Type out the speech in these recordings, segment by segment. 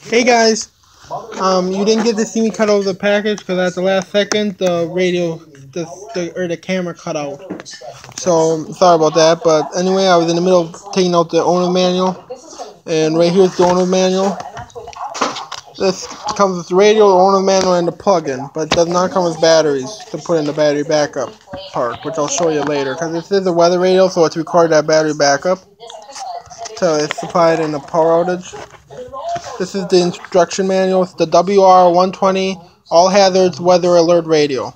Hey guys, you didn't get to see me cut over the package because at the last second the radio, the camera cut out. So sorry about that. But anyway, I was in the middle of taking out the owner manual, and right here's the owner manual. This comes with the radio, the owner manual, and the plug-in, but it does not come with batteries to put in the battery backup part, which I'll show you later. Because this is a weather radio, so it's recorded that battery backup. So it's supplied in a power outage. This is the instruction manual. It's the WR120 All Hazards Weather Alert Radio.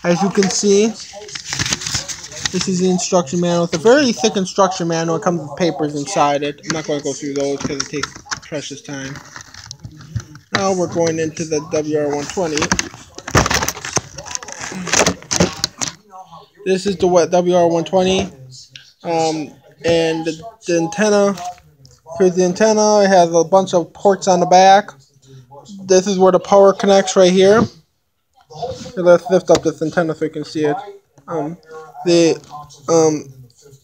As you can see, this is the instruction manual. It's a very thick instruction manual. It comes with papers inside it. I'm not going to go through those because it takes precious time. Now we're going into the WR120. This is the WR120, and the antenna. Here's the antenna. It has a bunch of ports on the back. This is where the power connects right here. So let's lift up this antenna so you can see it.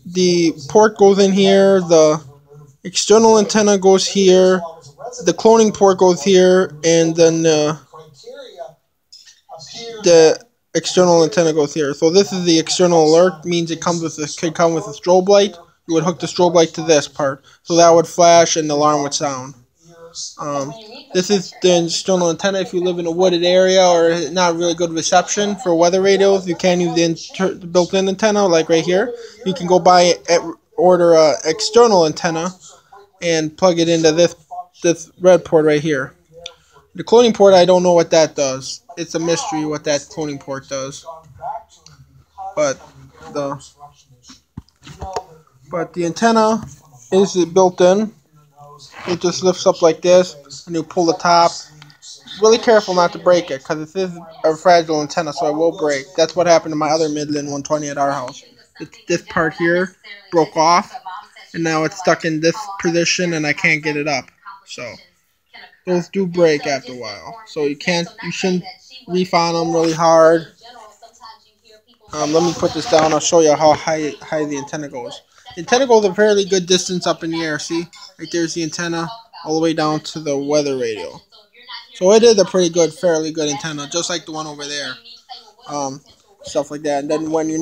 The port goes in here. The external antenna goes here. The cloning port goes here, and then the external antenna goes here. So this is the external alert. Means it comes with could come with a strobe light. You would hook the strobe light to this part, so that would flash and the alarm would sound. This is the external antenna. If you live in a wooded area or not really good reception for weather radios, you can use the built-in antenna, like right here. You can go buy order a external antenna and plug it into this red port right here. The cloning port, I don't know what that does. It's a mystery what that cloning port does. But the antenna is built in. It just lifts up like this, and you pull the top. Really careful not to break it, because this is a fragile antenna, so it will break. That's what happened to my other Midland 120 at our house. This part here broke off, and now it's stuck in this position, and I can't get it up. So those do break after a while. So you shouldn't reef on them really hard. Let me put this down. I'll show you how high the antenna goes. The antenna goes a fairly good distance up in the air. See? Right there's the antenna all the way down to the weather radio. So it is a fairly good antenna, just like the one over there. Stuff like that. And then when if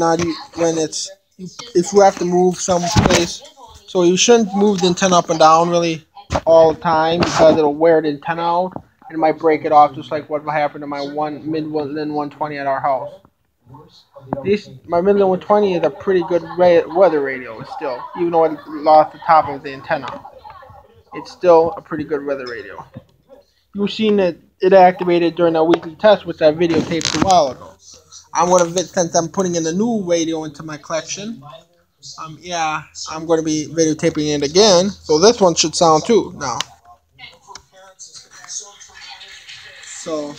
you have to move someplace, so you shouldn't move the antenna up and down really all the time, because it'll wear the antenna out and it might break it off, just like what happened to my Midland 120 at our house. My Midland 120 is a pretty good weather radio still, even though it lost the top of the antenna. It's still a pretty good weather radio. You've seen it activated during our weekly test, which I videotaped a while ago. Since I'm putting in a new radio into my collection, I'm going to be videotaping it again, so this one should sound too now. So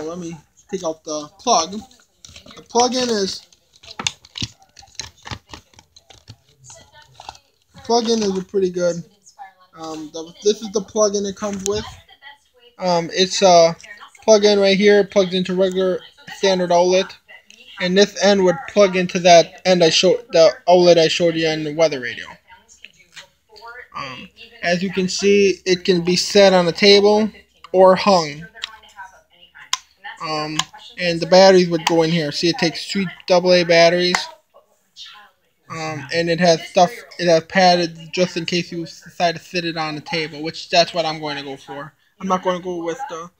let me take out the plug. The plug-in is a pretty good. This is the plug-in it comes with. It's a plug-in right here. It plugs into regular standard outlet, and this end would plug into that end the outlet I showed you in the weather radio. As you can see, it can be set on a table or hung. And the batteries would go in here. See, it takes 3 AA batteries. And it has padded just in case you decide to sit it on the table, which that's what I'm going to go for. I'm not going to go with the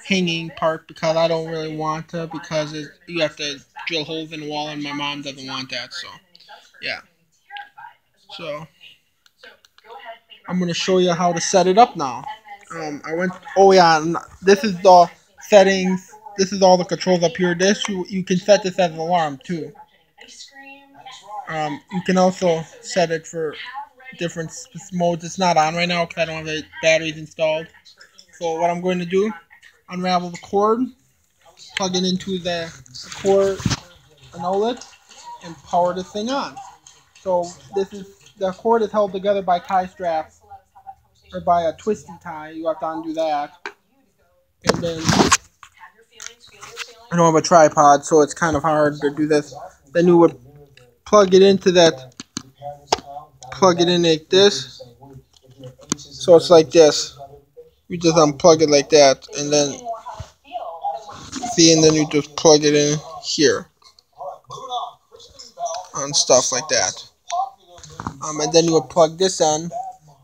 hanging part because I don't really want to, because you have to drill holes in the wall, and my mom doesn't want that. So, yeah. So I'm going to show you how to set it up now. This is the settings. This is all the controls up here. You can set this as an alarm too. You can also set it for different modes. It's not on right now because I don't have the batteries installed. So what I'm going to do, unravel the cord, plug it into the cord, an outlet, and power this thing on. So the cord is held together by tie straps, or by a twisty tie. You have to undo that, and then I don't have a tripod, so it's kind of hard to do this. Then you would plug it into that, plug it in like this. So it's like this. You just unplug it like that, and then see, and then you just plug it in here and stuff like that. And then you would plug this in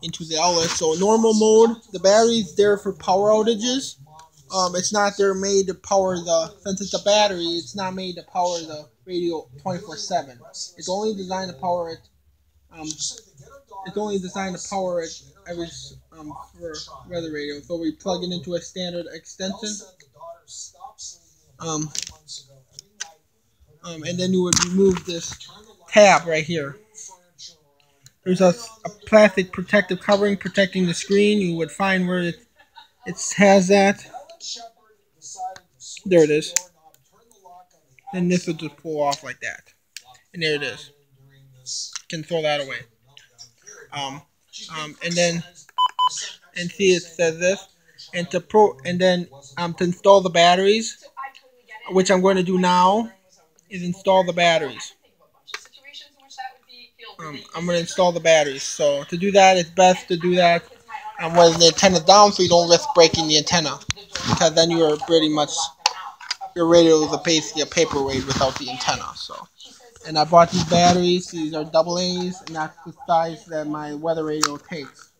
into the outlet. So normal mode, the battery's there for power outages. It's not there made to power since it's a battery, it's not made to power the radio 24/7. It's only designed to power it. Every for weather radio. So we plug it into a standard extension. And then you would remove this tab right here. There's a plastic protective covering protecting the screen. You would find where it has that. There it is. And this would just pull off like that. And there it is. You can throw that away. And see, it says this. And to install the batteries, which I'm going to do now, is install the batteries. I'm going to install the batteries. So to do that, it's best to do that when the antenna's down, so you don't risk breaking the antenna, because then you're pretty much, your radio is basically a paperweight without the antenna. So, and I bought these batteries. These are AA's, and that's the size that my weather radio takes.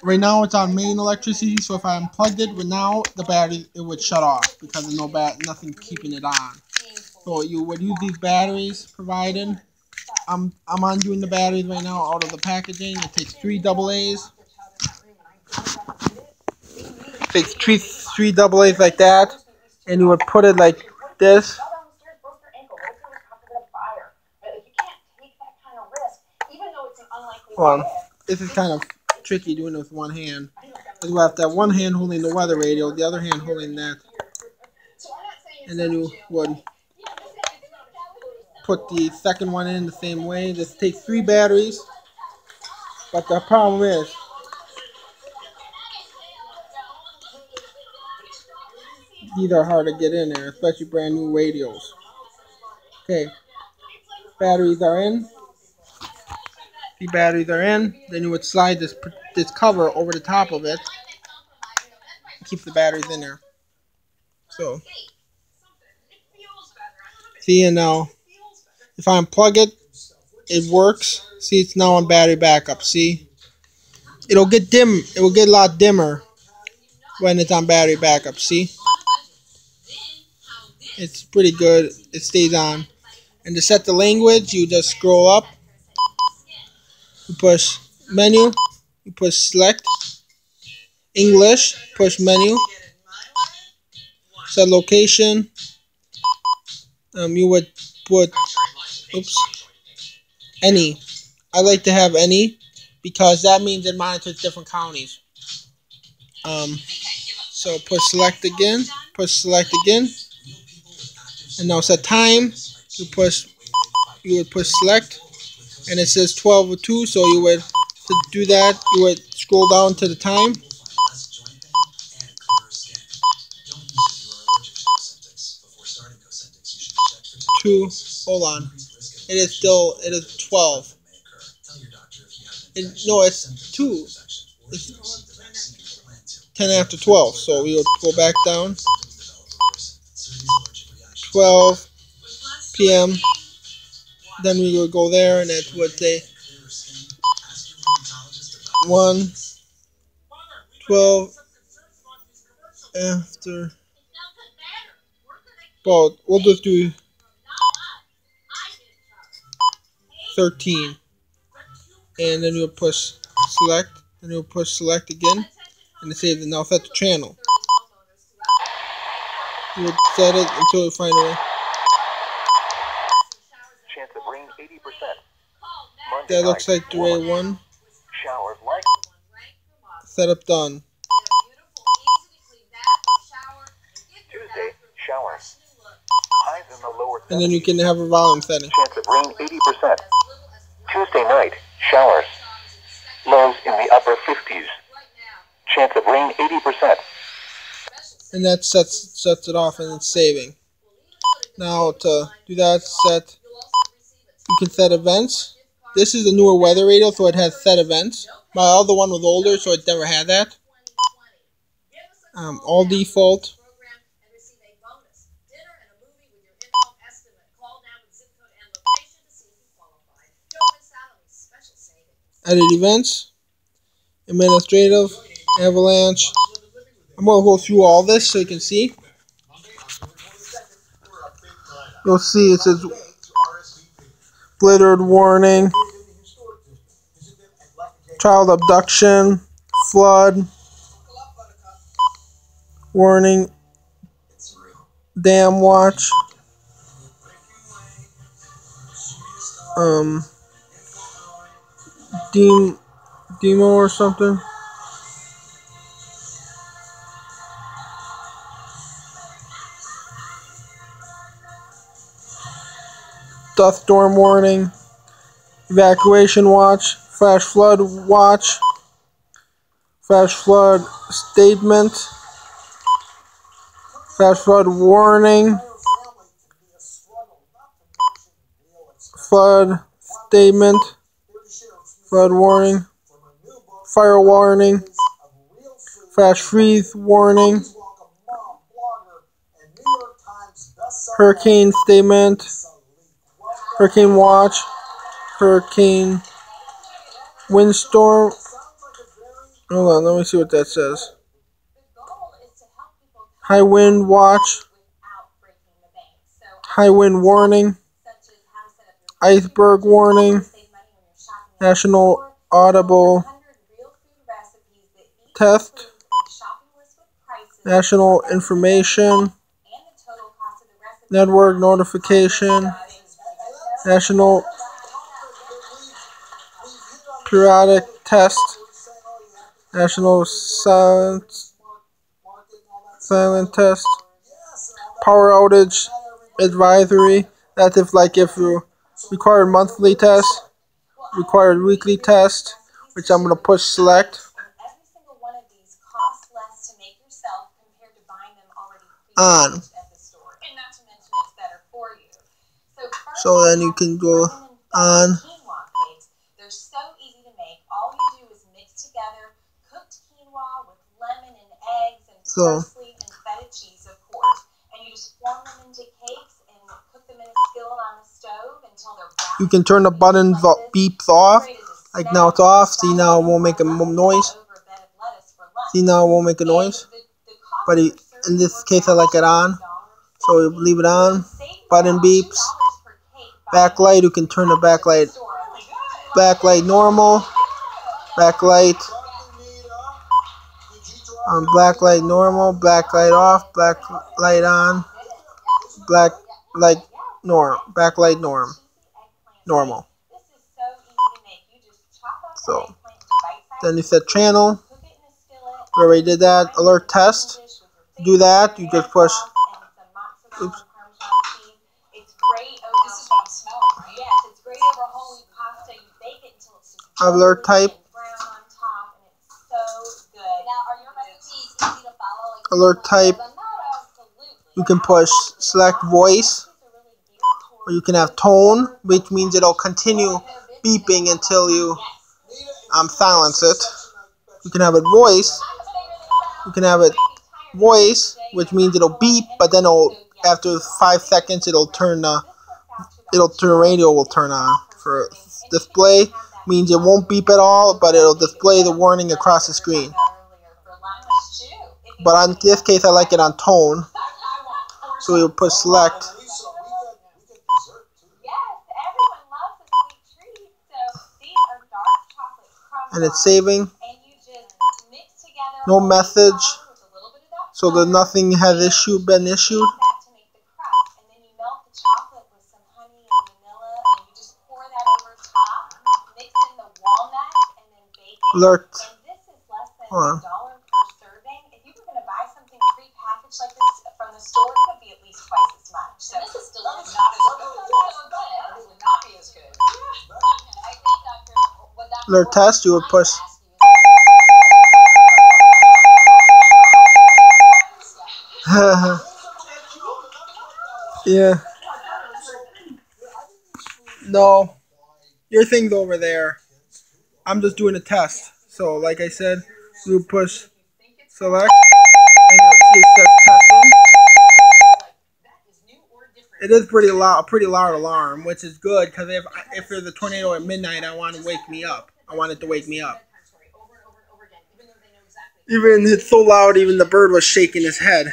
Right now it's on main electricity, so if I unplugged it now, the battery, it would shut off because there's nothing keeping it on. So you would use these batteries provided. I'm undoing the batteries right now out of the packaging. It takes 3 AA's. It takes three AA's like that, and you would put it like this. Hold on. This is kind of tricky doing it with one hand. You have to have one hand holding the weather radio, the other hand holding that. And then you would put the second one in the same way. This takes 3 batteries. But the problem is, these are hard to get in there, especially brand new radios. Okay, batteries are in. The batteries are in. Then you would slide this cover over the top of it. Keep the batteries in there. So, see, and now if I unplug it, it works. See, it's now on battery backup. See, it'll get dim. It will get a lot dimmer when it's on battery backup. See, it's pretty good. It stays on. And to set the language, you just scroll up. You push menu. You push select English. Push menu. Set location. You would put any. I like to have any because that means it monitors different counties. So push select again. Push select again. And now set time. You would push select, and it says 12:02. So you would, to do that, you would scroll down to the time. Hold on. It is 12. No, it's 2. It's 10 after 12. So we would go back down. 12 p.m. Then we would go there, and it would say 12 after. Well, we'll just do 13, and then you'll push select, and you'll push select again, and it says now set the channel. You would set it until you find a way. Chance of rain 80%. That looks like the way 1. Showers like. Setup done. Tuesday, showers. Highs in the lower 70s. And then you can have a volume setting. Chance of rain 80%. Tuesday night, showers. Lows in the upper 50s. Chance of rain 80%. and that sets it off and it's saving. Now to do that, you can set events. This is a newer weather radio, so it has set events. My other one was older, so it never had that. All default. Edit events. Administrative. Avalanche. I'm going to go through all this so you can see. You'll see it says glittered warning, child abduction, flood, warning, dam watch, demo or something. Dust storm warning, evacuation watch, flash flood watch, flash flood statement, flash flood warning, flood statement, flood warning, fire warning, flash freeze warning, hurricane statement, hurricane watch, hurricane windstorm. Hold on, let me see what that says. High wind watch, high wind warning, iceberg warning, national audible test, national information, network notification, national periodic test, national silent test, power outage advisory. That's if you required monthly test, required weekly test, which I'm going to push select. On. So then you can go on. They're so easy to make. All you do is mix together cooked quinoa with lemon and eggs and parsley and feta cheese, of course, and you just form them into cakes and cook them in a skillet on the stove until they're brown. You can turn the button beeps off. Like now it's off. See, now it won't make a noise. See, now it won't make a noise. But in this case, I like it on. So we leave it on. Button beeps. Backlight, you can turn the backlight normal, backlight backlight normal, backlight off, backlight on, backlight normal. So then you set channel. We already did that. Alert test. Do that. You just push. Oops. Alert type. Alert type. You can push select voice, or you can have tone, which means it'll continue beeping until you silence it. You can have it voice. You can have it voice, which means it'll beep, but then after 5 seconds it'll turn the radio will turn on. For display means it won't beep at all, but it'll display the warning across the screen. But in this case, I like it on tone, so you'll push select. And it's saving. No message, so that nothing has been issued. Alert. Hold on. If you were going to buy something pre-packaged like this from the store, it would be at least twice as much. So this is still not as good. It would not be as good. Alert test, you would push. Yeah. No, your thing's over there. I'm just doing a test. So, like I said, you push select, and see it says testing. It is pretty loud alarm, which is good because if there's a tornado at midnight, I want to wake me up. I want it to wake me up. Even it's so loud, even the bird was shaking his head.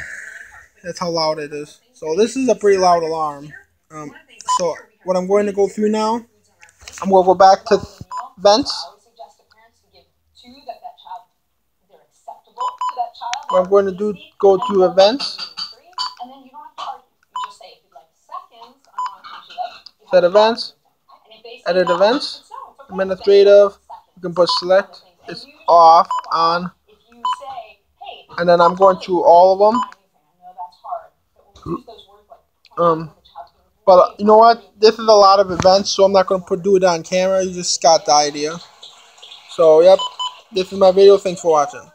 That's how loud it is. So this is a pretty loud alarm. So what I'm going to go through now, I'm going to go back to vents. What I'm going to do, go to events. Set events. Edit events. Administrative. You can push select. It's off, on. And then I'm going through all of them. But you know what? This is a lot of events, so I'm not going to do it on camera. You just got the idea. So, yep. This is my video. Thanks for watching.